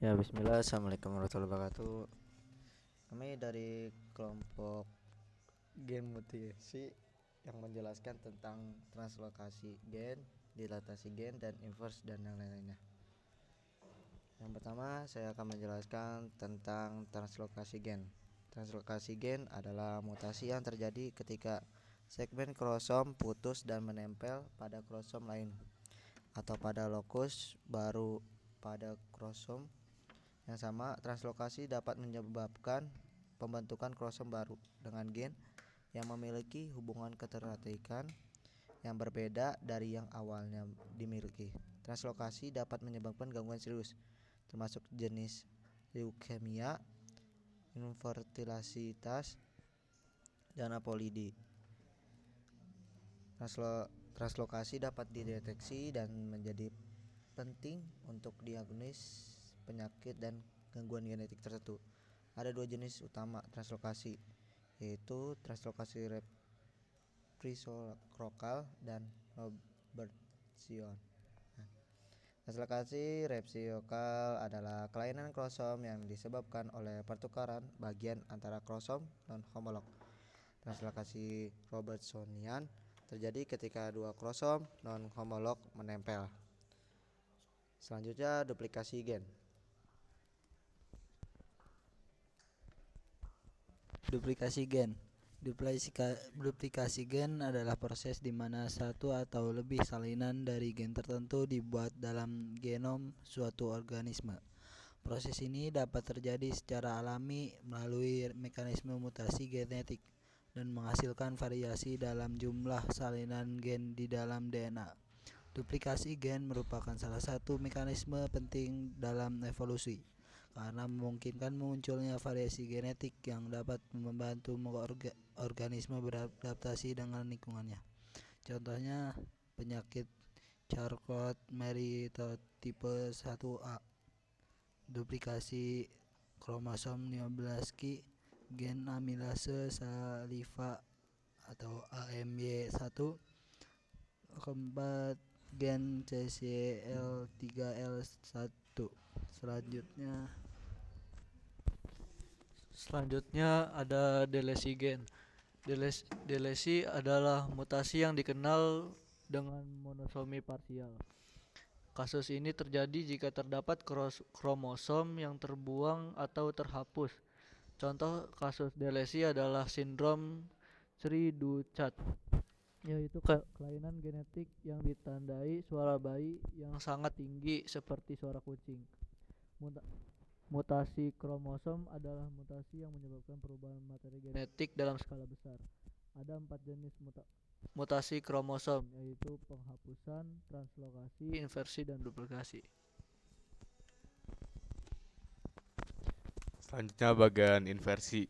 Ya, bismillah. Assalamualaikum warahmatullahi wabarakatuh. Kami dari kelompok gen mutasi yang menjelaskan tentang translokasi gen, dilatasi gen, dan inverse dan yang lain-lainnya. Yang pertama, saya akan menjelaskan tentang translokasi gen. Translokasi gen adalah mutasi yang terjadi ketika segmen kromosom putus dan menempel pada kromosom lain atau pada lokus baru pada kromosom yang sama. Translokasi dapat menyebabkan pembentukan kromosom baru dengan gen yang memiliki hubungan keterikatan yang berbeda dari yang awalnya dimiliki. Translokasi dapat menyebabkan gangguan serius, termasuk jenis leukemia, infertilitas, dan apolidi. Translokasi dapat dideteksi dan menjadi penting untuk diagnosis penyakit dan gangguan genetik tertentu. Ada dua jenis utama translokasi, yaitu translokasi reciprokal dan Robertson. Translokasi reciprokal adalah kelainan kromosom yang disebabkan oleh pertukaran bagian antara kromosom non-homolog. Translokasi Robertsonian terjadi ketika dua kromosom non-homolog menempel. Selanjutnya, duplikasi gen. Duplikasi gen. Duplikasi gen adalah proses di mana satu atau lebih salinan dari gen tertentu dibuat dalam genom suatu organisme. Proses ini dapat terjadi secara alami melalui mekanisme mutasi genetik dan menghasilkan variasi dalam jumlah salinan gen di dalam DNA. Duplikasi gen merupakan salah satu mekanisme penting dalam evolusi karena memungkinkan munculnya variasi genetik yang dapat membantu organisme beradaptasi dengan lingkungannya. Contohnya penyakit Charcot-Marie tipe 1A, duplikasi kromosom 15q gen amilase saliva atau AMY1. Keempat, gen CCL3L1. Selanjutnya Selanjutnya ada delesi gen. Delesi adalah mutasi yang dikenal dengan monosomi parsial. Kasus ini terjadi jika terdapat kromosom yang terbuang atau terhapus. Contoh kasus delesi adalah sindrom Cri-du-Chat, yaitu kelainan genetik yang ditandai suara bayi yang sangat tinggi seperti suara kucing. Mutasi kromosom adalah mutasi yang menyebabkan perubahan materi genetik dalam skala besar. Ada 4 jenis mutasi kromosom, yaitu penghapusan, translokasi, inversi, dan duplikasi. Selanjutnya bagian inversi.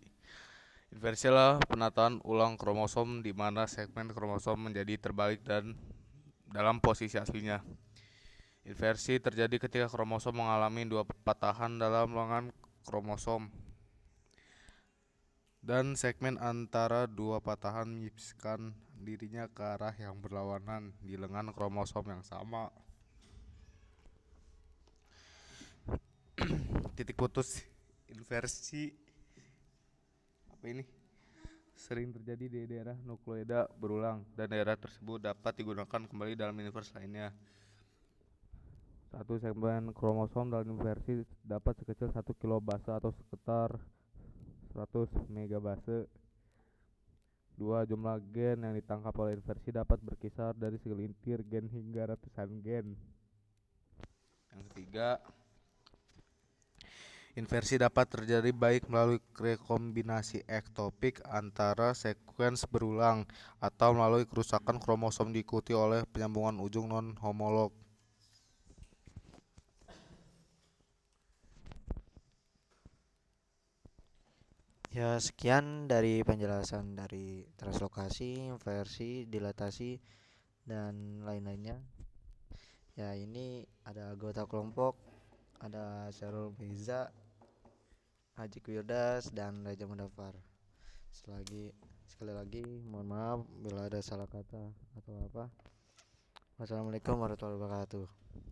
Inversi adalah penataan ulang kromosom di mana segmen kromosom menjadi terbalik dan dalam posisi aslinya. Inversi terjadi ketika kromosom mengalami dua patahan dalam lengan kromosom dan segmen antara dua patahan menyipiskan dirinya ke arah yang berlawanan di lengan kromosom yang sama. Titik putus inversi sering terjadi di daerah nukleoida berulang dan daerah tersebut dapat digunakan kembali dalam inversi lainnya. Satu segmen kromosom dalam inversi dapat sekecil 1 kilobase atau sekitar 100 megabase. Dua, jumlah gen yang ditangkap oleh inversi dapat berkisar dari segelintir gen hingga ratusan gen. Yang ketiga, inversi dapat terjadi baik melalui rekombinasi ektopik antara sekuens berulang atau melalui kerusakan kromosom diikuti oleh penyambungan ujung non-homolog. Ya, sekian dari penjelasan dari translokasi, inversi, dilatasi, dan lain-lainnya. Ya, ini ada anggota kelompok, ada Syarul Beza, Haji Wirdas, dan Raja Mudafar. Sekali lagi mohon maaf bila ada salah kata atau apa. Wassalamualaikum warahmatullahi wabarakatuh.